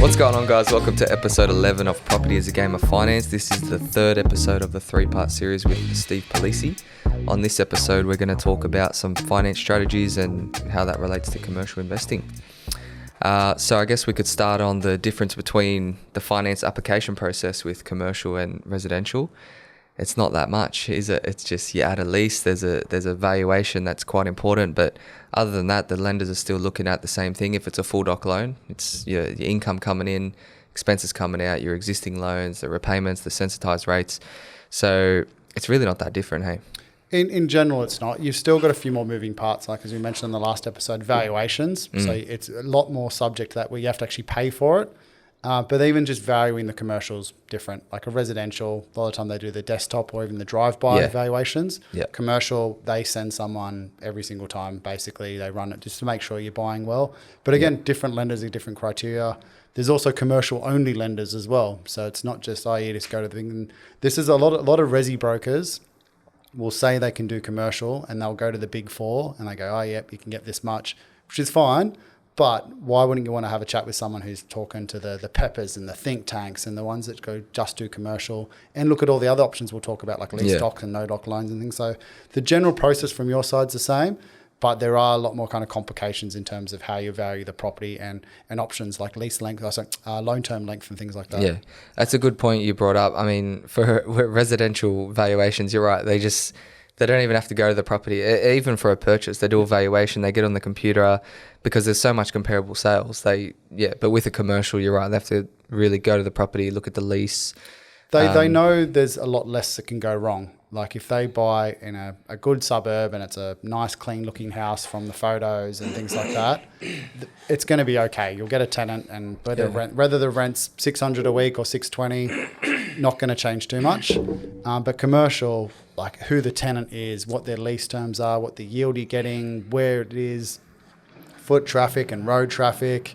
What's going on, guys? Welcome to episode 11 of Property is a Game of Finance. This is the third episode of the three-part series with Steve Palise. On this episode, we're going to talk about some finance strategies and how that relates to commercial investing. So I guess we could start on the difference between the finance application process with commercial and residential. It's not that much, is it? It's just you add a lease, there's a valuation that's quite important, but other than that, the lenders are still looking at the same thing. If it's a full doc loan, it's your income coming in, expenses coming out, your existing loans, the repayments, the sensitized rates. So it's really not that different, hey? In general, it's not. You've still got a few more moving parts, like as we mentioned in the last episode, valuations. So it's a lot more subject to that where you have to actually pay for it. But even just valuing the commercials different. Like a residential, a lot of the time they do the desktop or even the drive-by valuations. Yeah. Commercial, they send someone every single time. Basically, they run it just to make sure you're buying well. But again, different lenders have different criteria. There's also commercial-only lenders as well. So it's not just, you just go to the thing. And this is a lot of resi brokers will say they can do commercial and they'll go to the big four and they go, yep, you can get this much, which is fine. But why wouldn't you want to have a chat with someone who's talking to the Peppers and the think tanks and the ones that go just do commercial and look at all the other options we'll talk about, like lease docs and no doc loans and things. So the general process from your side's the same, but there are a lot more kind of complications in terms of how you value the property and options like lease length, loan term length and things like that. Yeah, that's a good point you brought up. I mean, for residential valuations, you're right. They don't even have to go to the property. Even for a purchase, they do a valuation, they get on the computer because there's so much comparable sales. But with a commercial, you're right, they have to really go to the property, look at the lease. They know there's a lot less that can go wrong. Like if they buy in a good suburb and it's a nice, clean looking house from the photos and things like that, it's going to be okay. You'll get a tenant and whether the rent's $600 a week or $620, not going to change too much. But commercial, like who the tenant is, what their lease terms are, what the yield you're getting, where it is, foot traffic and road traffic,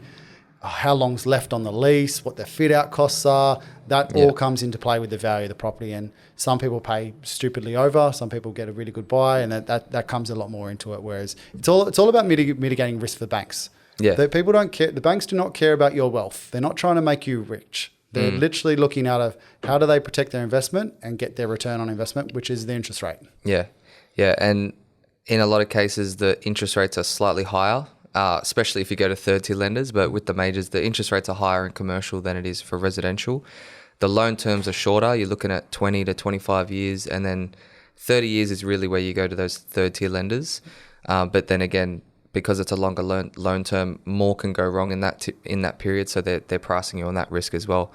how long's left on the lease, what the fit out costs are, that all comes into play with the value of the property. And some people pay stupidly over, some people get a really good buy, and that comes a lot more into it. Whereas it's all about mitigating risk for banks. Yeah. People don't care. The banks do not care about your wealth. They're not trying to make you rich. They're literally looking out of how do they protect their investment and get their return on investment, which is the interest rate. Yeah. Yeah. And in a lot of cases, the interest rates are slightly higher. Especially if you go to third-tier lenders, but with the majors, the interest rates are higher in commercial than it is for residential. The loan terms are shorter. You're looking at 20 to 25 years, and then 30 years is really where you go to those third-tier lenders. But then again, because it's a longer loan term, more can go wrong in that period, so they're pricing you on that risk as well.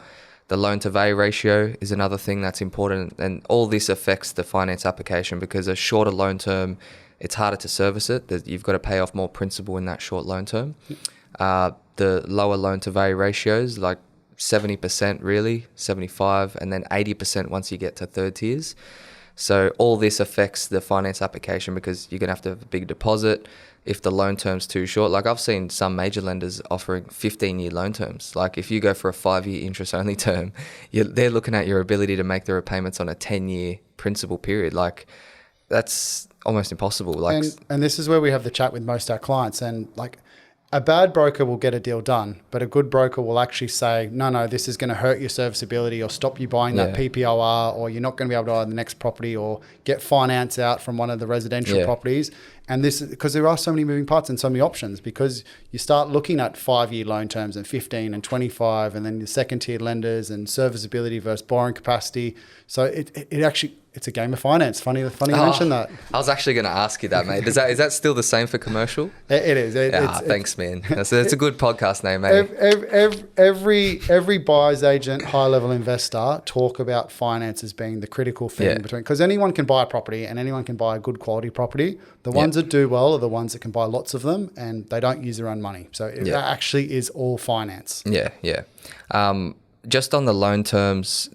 The loan-to-value ratio is another thing that's important, and all this affects the finance application because a shorter loan term, it's harder to service it. You've got to pay off more principal in that short loan term. The lower loan-to-value ratios, like 70% really, 75%, and then 80% once you get to third tiers. So all this affects the finance application because you're going to have a big deposit if the loan term's too short. Like I've seen some major lenders offering 15-year loan terms. Like if you go for a 5-year interest-only term, they're looking at your ability to make the repayments on a 10-year principal period. Like that's almost impossible. And this is where we have the chat with most of our clients, and like a bad broker will get a deal done, but a good broker will actually say, no, this is going to hurt your serviceability or stop you buying that PPOR, or you're not going to be able to buy the next property or get finance out from one of the residential properties. And this is because there are so many moving parts and so many options, because you start looking at 5-year loan terms and 15 and 25, and then the second tier lenders and serviceability versus borrowing capacity. So it's a game of finance. Funny you mentioned that. I was actually going to ask you that, mate. Is that still the same for commercial? It is. Thanks, man. It's a good podcast name, mate. Every buyer's agent, high-level investor talk about finance as being the critical thing between, because anyone can buy a property and anyone can buy a good quality property. The ones that do well are the ones that can buy lots of them and they don't use their own money. So it actually is all finance. Yeah. Just on the loan terms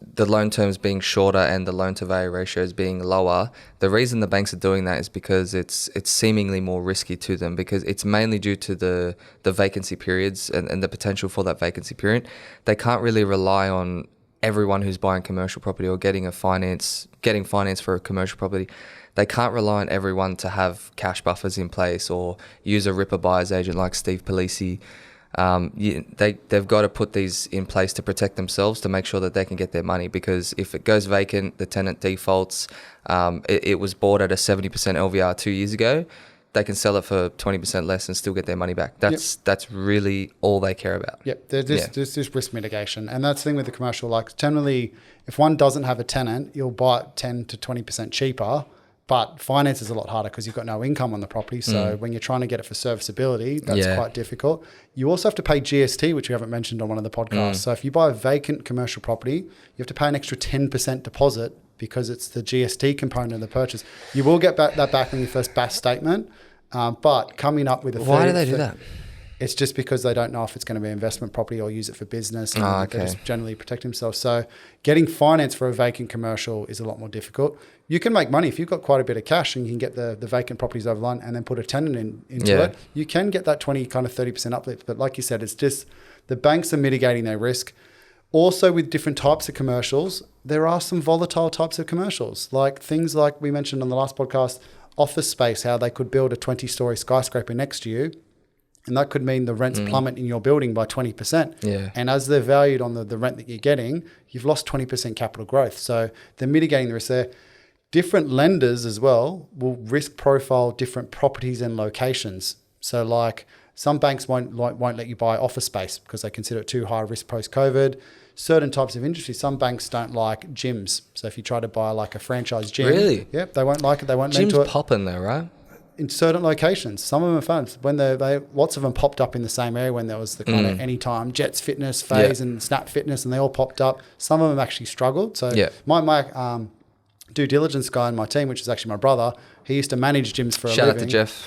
being shorter and the loan-to-value ratios being lower, the reason the banks are doing that is because it's seemingly more risky to them, because it's mainly due to the vacancy periods and the potential for that vacancy period. They can't really rely on everyone who's buying commercial property or getting finance for a commercial property. They can't rely on everyone to have cash buffers in place or use a ripper buyer's agent like Steve Palise. they've got to put these in place to protect themselves, to make sure that they can get their money, because if it goes vacant, the tenant defaults, it was bought at a 70% LVR 2 years ago, they can sell it for 20% less and still get their money back. That's really all they care about. Yep, there's this risk mitigation. And that's the thing with the commercial, like generally, if one doesn't have a tenant, you'll buy it 10 to 20% cheaper, but finance is a lot harder because you've got no income on the property. So when you're trying to get it for serviceability, that's quite difficult. You also have to pay GST, which we haven't mentioned on one of the podcasts. So if you buy a vacant commercial property, you have to pay an extra 10% deposit because it's the GST component of the purchase. You will get that back on your first BAS statement, but coming up with a... Why do they do that? It's just because they don't know if it's going to be an investment property or use it for business, and they just generally protect themselves. So getting finance for a vacant commercial is a lot more difficult. You can make money if you've got quite a bit of cash and you can get the vacant properties over the line and then put a tenant into it. You can get that 30% uplift. But like you said, it's just the banks are mitigating their risk. Also, with different types of commercials, there are some volatile types of commercials, like things like we mentioned on the last podcast, office space, how they could build a 20-story skyscraper next to you, and that could mean the rents plummet in your building by 20%. Yeah. And as they're valued on the rent that you're getting, you've lost 20% capital growth. So they're mitigating the risk there. Different lenders as well will risk profile different properties and locations. So like some banks won't let you buy office space because they consider it too high risk post-COVID. Certain types of industry, some banks don't like gyms. So if you try to buy like a franchise gym, really, they won't like it. They won't lend to it. Gyms popping though, right? In certain locations, some of them are fun. When lots of them popped up in the same area when there was the kind of Anytime, Jets Fitness phase and Snap Fitness, and they all popped up. Some of them actually struggled. So my due diligence guy in my team, which is actually my brother, he used to manage gyms for a living. Shout out to Jeff.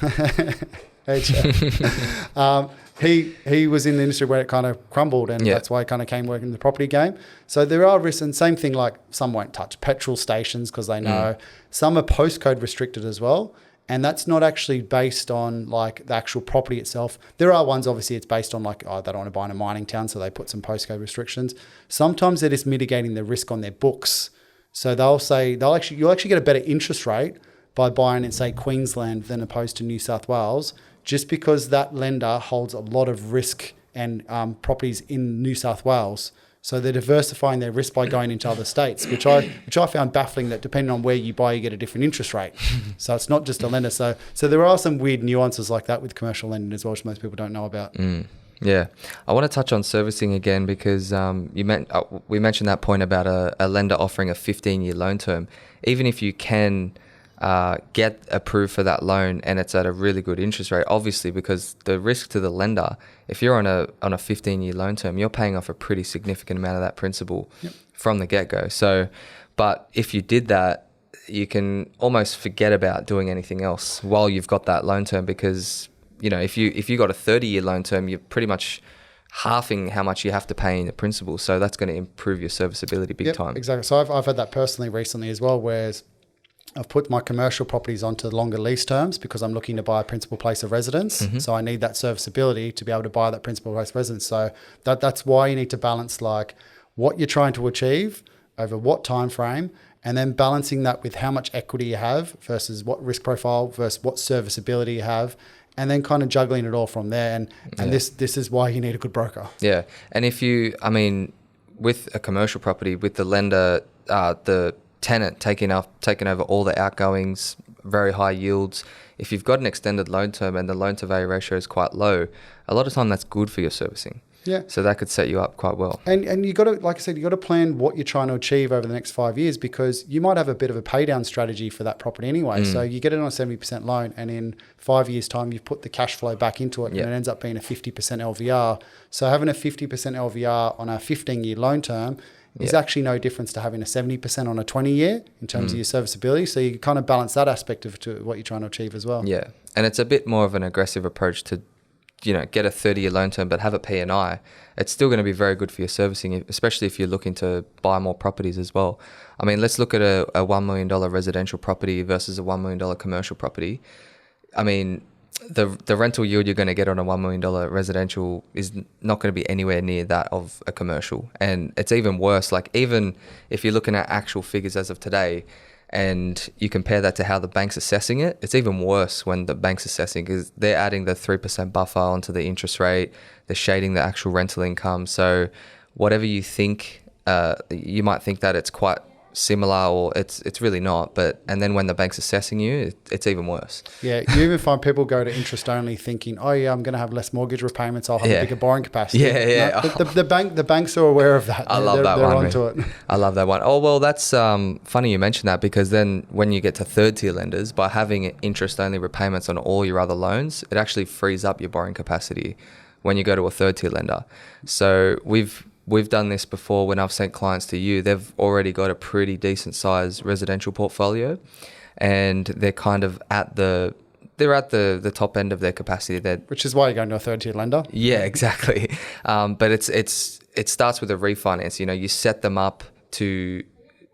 Hey, Jeff. He was in the industry where it kind of crumbled, and that's why he kind of came working in the property game. So there are risks, and same thing, like some won't touch petrol stations because they know. Some are postcode restricted as well, and that's not actually based on like the actual property itself. There are ones, obviously, it's based on like, they don't want to buy in a mining town, so they put some postcode restrictions. Sometimes they're just mitigating the risk on their books. So they'll say you'll actually get a better interest rate by buying in, say, Queensland than opposed to New South Wales, just because that lender holds a lot of risk and properties in New South Wales. So they're diversifying their risk by going into other states, which I found baffling, that depending on where you buy, you get a different interest rate. So it's not just a lender. So there are some weird nuances like that with commercial lending as well, which most people don't know about. Yeah. I want to touch on servicing again because we mentioned that point about a lender offering a 15-year loan term. Even if you can get approved for that loan and it's at a really good interest rate, obviously, because the risk to the lender, if you're on a 15-year loan term, you're paying off a pretty significant amount of that principal from the get-go. So, but if you did that, you can almost forget about doing anything else while you've got that loan term, because if you got a 30-year loan term, you're pretty much halving how much you have to pay in the principal. So that's going to improve your serviceability big time. Exactly. So I've had that personally recently as well, whereas I've put my commercial properties onto longer lease terms because I'm looking to buy a principal place of residence. So I need that serviceability to be able to buy that principal place of residence. So that's why you need to balance like what you're trying to achieve over what time frame, and then balancing that with how much equity you have versus what risk profile versus what serviceability you have, and then kind of juggling it all from there. And this is why you need a good broker. Yeah. And with a commercial property, with the lender, the tenant taking over all the outgoings, very high yields, if you've got an extended loan term and the loan to value ratio is quite low, a lot of time that's good for your servicing. Yeah. So that could set you up quite well. And you got to, like I said, you got to plan what you're trying to achieve over the next 5 years, because you might have a bit of a pay down strategy for that property anyway. So you get it on a 70% loan, and in 5 years' time, you've put the cash flow back into it, and it ends up being a 50% LVR. So having a 50% LVR on a 15-year loan term is actually no difference to having a 70% on a 20-year in terms of your serviceability. So you kind of balance that aspect of to what you're trying to achieve as well. Yeah. And it's a bit more of an aggressive approach to get a 30-year loan term, but have it P&I. It's still going to be very good for your servicing, especially if you're looking to buy more properties as well. I mean, let's look at a $1 million residential property versus a $1 million commercial property. I mean, the rental yield you're going to get on a $1 million residential is not going to be anywhere near that of a commercial. And it's even worse. Like, even if you're looking at actual figures as of today, and you compare that to how the bank's assessing it, it's even worse when the bank's assessing, because they're adding the 3% buffer onto the interest rate, they're shading the actual rental income. So whatever you think, you might think that it's quite similar, or it's really not, and then when the bank's assessing you, it's even worse. Yeah, you even find people go to interest only thinking, oh yeah, I'm going to have less mortgage repayments, I'll have a bigger borrowing capacity. Yeah. No, the banks are aware of that. I love that one. They're onto it. I love that one. Oh, well, that's funny you mentioned that, because then when you get to third tier lenders, by having interest only repayments on all your other loans, it actually frees up your borrowing capacity when you go to a third tier lender. So we've done this before when I've sent clients to you. They've already got a pretty decent sized residential portfolio, and they're kind of at the top end of their capacity. Which is why you're going to a third tier lender. Yeah, exactly. But it starts with a refinance. You know, you set them up to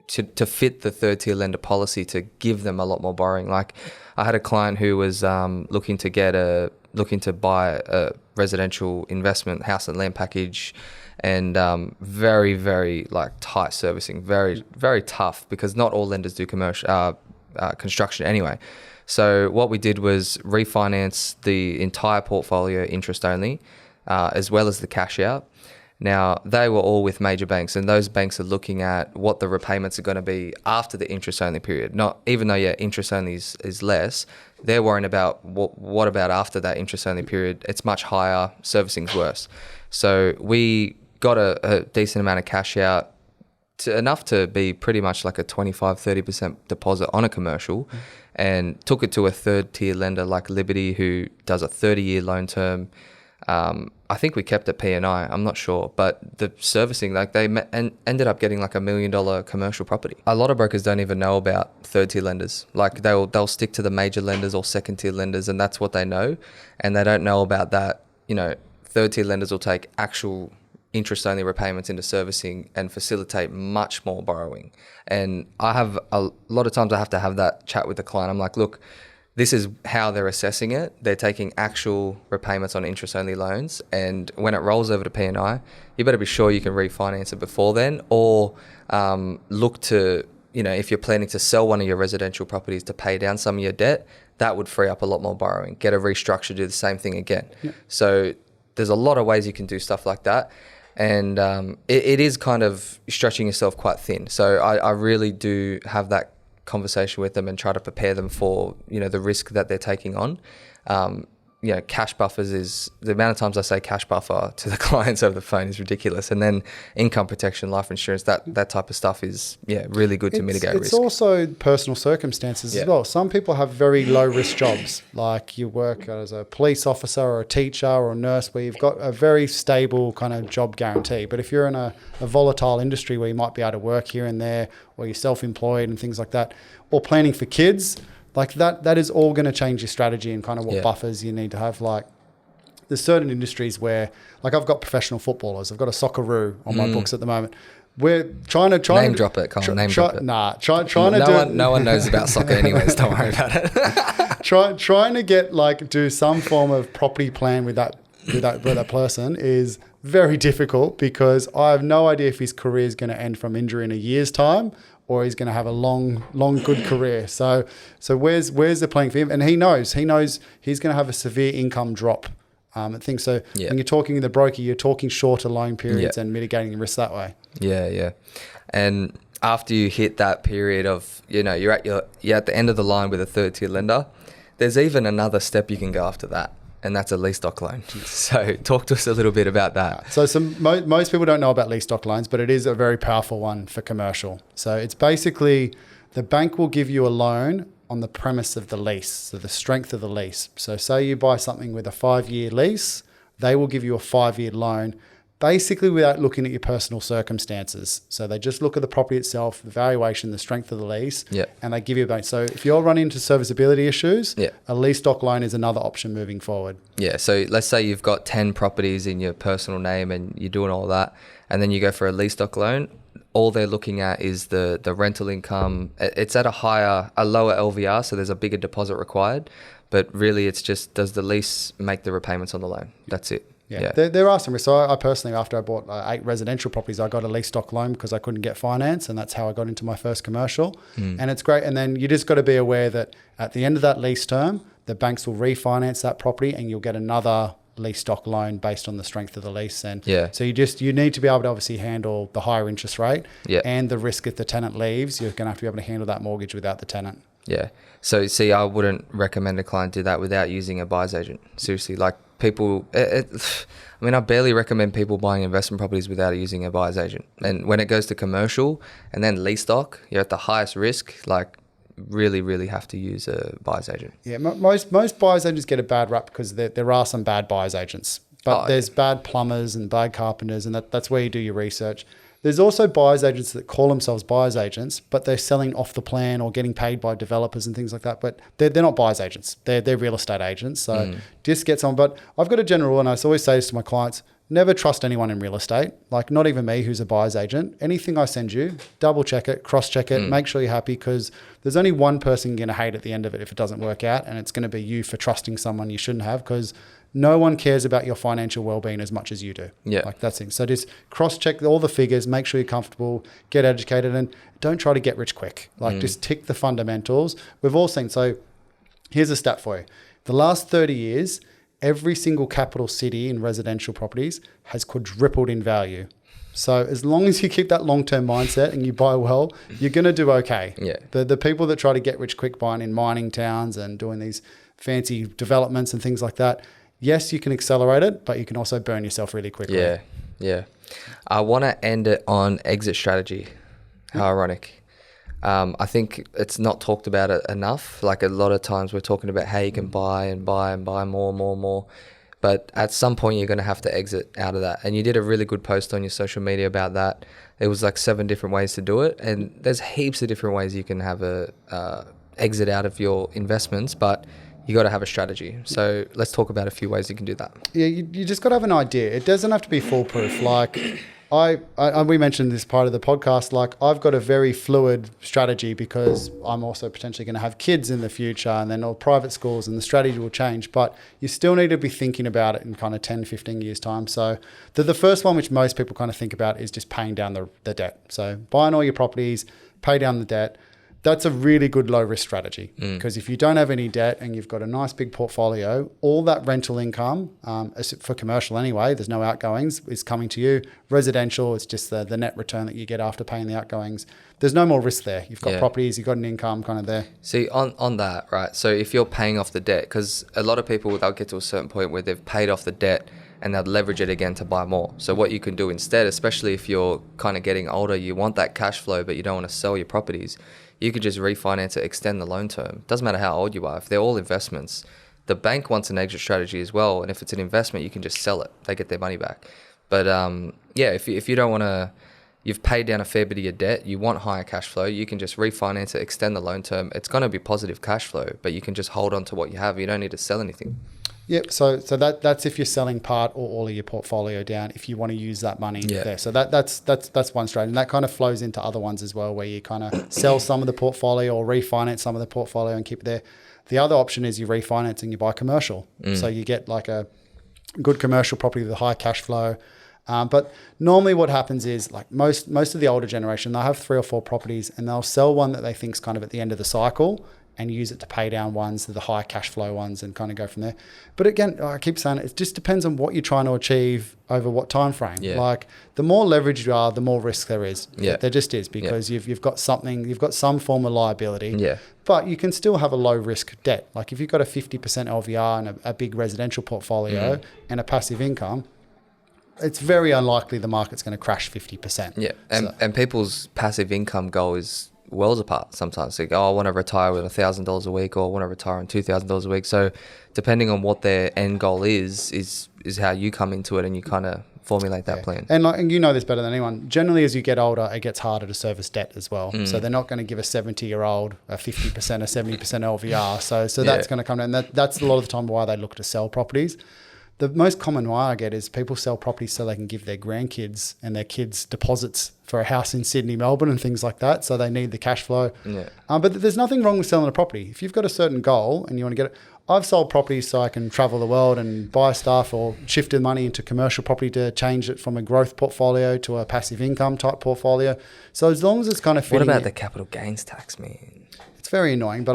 fit the third tier lender policy to give them a lot more borrowing. Like I had a client who was looking to buy a residential investment house and land package, and very, very like tight servicing, very, very tough, because not all lenders do commercial construction anyway. So what we did was refinance the entire portfolio interest only, as well as the cash out. Now, they were all with major banks, and those banks are looking at what the repayments are going to be after the interest only period. Not even though interest only is less, they're worrying about what about after that interest only period. It's much higher, servicing's worse. So we got a decent amount of cash out, enough to be pretty much like a 25-30% deposit on a commercial, and took it to a third tier lender like Liberty, who does a 30-year loan term. I think we kept it P&I, I'm not sure, but the servicing, like ended up getting like $1 million commercial property. A lot of brokers don't even know about third tier lenders. Like they'll stick to the major lenders or second tier lenders, and that's what they know. And they don't know about that, third tier lenders will take actual interest only repayments into servicing and facilitate much more borrowing. And I have a lot of times I have to have that chat with the client. I'm like, look, this is how they're assessing it. They're taking actual repayments on interest only loans, and when it rolls over to P&I, you better be sure you can refinance it before then, or look to, if you're planning to sell one of your residential properties to pay down some of your debt, that would free up a lot more borrowing. Get a restructure, do the same thing again. Yeah. So there's a lot of ways you can do stuff like that. And it is kind of stretching yourself quite thin. So I really do have that conversation with them and try to prepare them for, the risk that they're taking on. Cash buffers is, the amount of times I say cash buffer to the clients over the phone is ridiculous. And then income protection, life insurance, that type of stuff is, really good to mitigate risk. It's also personal circumstances as well. Some people have very low risk jobs, like you work as a police officer or a teacher or a nurse, where you've got a very stable kind of job guarantee. But if you're in a volatile industry where you might be able to work here and there, or you're self-employed and things like that, or planning for kids, like that is all going to change your strategy and kind of what buffers you need to have. Like there's certain industries where, like I've got professional footballers. I've got a Socceroo on my books at the moment. We're trying to name drop it, Colin. Name drop it. Nah, trying to do. No one knows about soccer, anyways. Don't worry about it. Trying to get do some form of property plan with that person is very difficult, because I have no idea if his career is going to end from injury in a year's time, or he's going to have a long, good career. So where's the playing for him? And he knows he's going to have a severe income drop. I think so. Yeah. When you're talking to the broker, you're talking shorter loan periods and mitigating risk that way. Yeah. And after you hit that period of, you're at the end of the line with a third tier lender, there's even another step you can go after that. And that's a lease doc loan. So talk to us a little bit about that. So most people don't know about lease doc loans, but it is a very powerful one for commercial. So it's basically the bank will give you a loan on the premise of the lease, so the strength of the lease. So say you buy something with a 5-year lease, they will give you a 5-year loan, basically without looking at your personal circumstances. So they just look at the property itself, the valuation, the strength of the lease, and they give you a bank. So if you're running into serviceability issues, a lease doc loan is another option moving forward. Yeah, so let's say you've got 10 properties in your personal name and you're doing all that, and then you go for a lease doc loan. All they're looking at is the rental income. It's at a lower LVR, so there's a bigger deposit required. But really it's just, does the lease make the repayments on the loan? That's it. Yeah. There are some risks. So I personally, after I bought 8 residential properties, I got a lease stock loan because I couldn't get finance, and that's how I got into my first commercial. And it's great. And then you just got to be aware that at the end of that lease term, the banks will refinance that property and you'll get another lease stock loan based on the strength of the lease. And so you need to be able to obviously handle the higher interest rate and the risk if the tenant leaves. You're going to have to be able to handle that mortgage without the tenant. Yeah. So see, I wouldn't recommend a client do that without using a buyer's agent. Seriously, like people, I barely recommend people buying investment properties without using a buyer's agent. And when it goes to commercial and then lease stock, you're at the highest risk, like really, really have to use a buyer's agent. Yeah, most buyer's agents get a bad rap because there are some bad buyer's agents. But there's bad plumbers and bad carpenters, and that's where you do your research. There's also buyer's agents that call themselves buyer's agents, but they're selling off the plan or getting paid by developers and things like that. But they're not buyer's agents. They're real estate agents. So just get someone. But I've got a general rule, and I always say this to my clients, never trust anyone in real estate. Like not even me who's a buyer's agent. Anything I send you, double check it, cross check it, make sure you're happy, because there's only one person going to hate at the end of it if it doesn't work out, and it's going to be you for trusting someone you shouldn't have, because no one cares about your financial well-being as much as you do. Yeah. Like that's it. So just cross-check all the figures, make sure you're comfortable, get educated, and don't try to get rich quick. Like just tick the fundamentals. We've all seen, so here's a stat for you. The last 30 years, every single capital city in residential properties has quadrupled in value. So as long as you keep that long-term mindset and you buy well, you're going to do okay. Yeah. The people that try to get rich quick buying in mining towns and doing these fancy developments and things like that, yes, you can accelerate it, but you can also burn yourself really quickly. Yeah. I want to end it on exit strategy. How ironic. I think it's not talked about it enough. Like a lot of times we're talking about how you can buy and buy and buy more. But at some point you're going to have to exit out of that. And you did a really good post on your social media about that. It was like 7 different ways to do it. And there's heaps of different ways you can have a exit out of your investments, but you got to have a strategy. So let's talk about a few ways you can do that. Yeah, you just got to have an idea. It doesn't have to be foolproof. Like we mentioned this part of the podcast, like I've got a very fluid strategy because I'm also potentially going to have kids in the future and then all private schools, and the strategy will change, but you still need to be thinking about it in kind of 10, 15 years time. So the first one, which most people kind of think about, is just paying down the debt. So buying all your properties, pay down the debt. That's a really good low risk strategy, because if you don't have any debt and you've got a nice big portfolio, all that rental income, for commercial anyway, there's no outgoings, is coming to you. Residential, it's just the net return that you get after paying the outgoings. There's no more risk there. You've got properties, you've got an income kind of there. See, on that, right? So if you're paying off the debt, because a lot of people, they'll get to a certain point where they've paid off the debt and they'll leverage it again to buy more. So what you can do instead, especially if you're kind of getting older, you want that cash flow, but you don't want to sell your properties, you could just refinance it, extend the loan term. Doesn't matter how old you are. If they're all investments, the bank wants an exit strategy as well. And if it's an investment, you can just sell it. They get their money back. But if you don't want to, you've paid down a fair bit of your debt, you want higher cash flow, you can just refinance it, extend the loan term. It's going to be positive cash flow, but you can just hold on to what you have. You don't need to sell anything. Yep. So that's if you're selling part or all of your portfolio down, if you want to use that money there. So that's one strategy, and that kind of flows into other ones as well, where you kind of sell some of the portfolio or refinance some of the portfolio and keep it there. The other option is you refinance and you buy commercial. So you get like a good commercial property with a high cash flow. But normally what happens is, like most of the older generation, they'll have 3 or 4 properties and they'll sell one that they think is kind of at the end of the cycle, and use it to pay down ones, the high cash flow ones, and kind of go from there. But again, I keep saying it just depends on what you're trying to achieve over what time frame. Yeah. Like the more leveraged you are, the more risk there is. Yeah. There just is, because you've got some form of liability. Yeah. But you can still have a low risk debt. Like if you've got a 50% LVR and a big residential portfolio and a passive income, it's very unlikely the market's going to crash 50%. Yeah. And people's passive income goal is worlds apart sometimes. Like, I want to retire with $1,000 a week, or I want to retire on $2,000 a week. So depending on what their end goal is how you come into it, and you kind of formulate that plan. And you know this better than anyone. Generally, as you get older, it gets harder to service debt as well. So they're not going to give a 70-year-old a 50% or 70% LVR. So that's going to come down. That's a lot of the time why they look to sell properties. The most common why I get is people sell properties so they can give their grandkids and their kids deposits for a house in Sydney, Melbourne and things like that. So they need the cash flow. Yeah. But there's nothing wrong with selling a property. If you've got a certain goal and you want to get it, I've sold properties so I can travel the world and buy stuff, or shifted money into commercial property to change it from a growth portfolio to a passive income type portfolio. So as long as it's kind of fitting. What about the capital gains tax, man? It's very annoying, but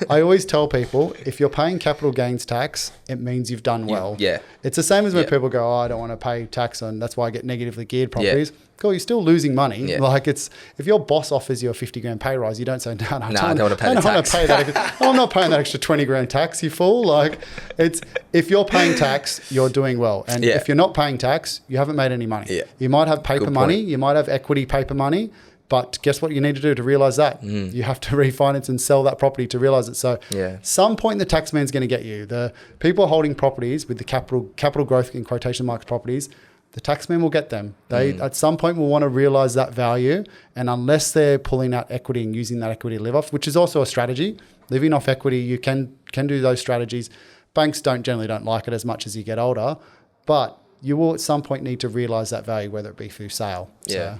I always tell people, if you're paying capital gains tax, it means you've done well. Yeah. It's the same as when people go, I don't want to pay tax on, that's why I get negatively geared properties. Yeah. Cool, you're still losing money. Yeah. Like if your boss offers you a 50 grand pay rise, you don't say, no, I don't want to pay the tax. I'm not paying that extra 20 grand tax, you fool. Like if you're paying tax, you're doing well. And if you're not paying tax, you haven't made any money. Yeah. You might have paper money, you might have equity paper money, but guess what you need to do to realize that? You have to refinance and sell that property to realize it. So some point the tax man's going to get you. The people holding properties with the capital growth in quotation marks properties, the tax man will get them. They at some point will want to realize that value. And unless they're pulling out equity and using that equity to live off, which is also a strategy, living off equity, you can do those strategies. Banks generally don't like it as much as you get older, but you will at some point need to realize that value, whether it be through sale. Yeah. So.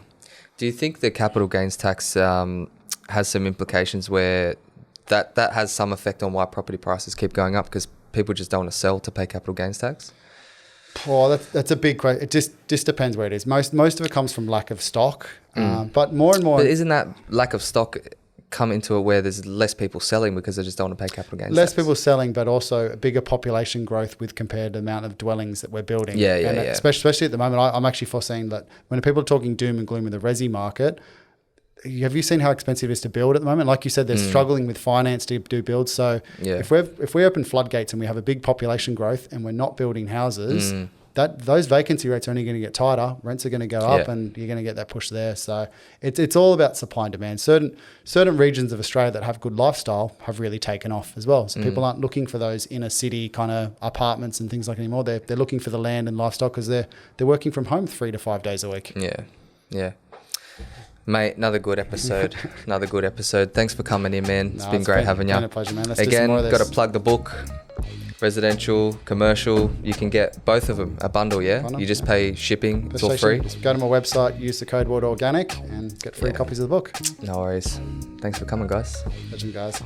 Do you think the capital gains tax has some implications where that has some effect on why property prices keep going up because people just don't want to sell to pay capital gains tax? Oh, that's a big question. It just depends where it is. Most of it comes from lack of stock, but more and more. But isn't that lack of stock come into it where there's less people selling because they just don't want to pay capital gains less tax? People selling, but also a bigger population growth with compared to the amount of dwellings that we're building. Yeah. Especially at the moment, I'm actually foreseeing that when people are talking doom and gloom in the resi market, have you seen how expensive it is to build at the moment? Like you said, they're struggling with finance to do builds. So if we open floodgates and we have a big population growth and we're not building houses, those vacancy rates are only going to get tighter. Rents are going to go up, and you're going to get that push there. So it's all about supply and demand. Certain regions of Australia that have good lifestyle have really taken off as well. So people aren't looking for those inner city kind of apartments and things like anymore. They're looking for the land and lifestyle because they're working from home 3 to 5 days a week. Yeah. Mate, another good episode. Thanks for coming in, man. It's been great having you. Been a pleasure, man. Again, got to plug the book. Residential, commercial, you can get both of them, a bundle, You just pay shipping, it's all free. Just go to my website, use the code word organic and get free copies of the book. No worries. Thanks for coming, guys. Legend, guys.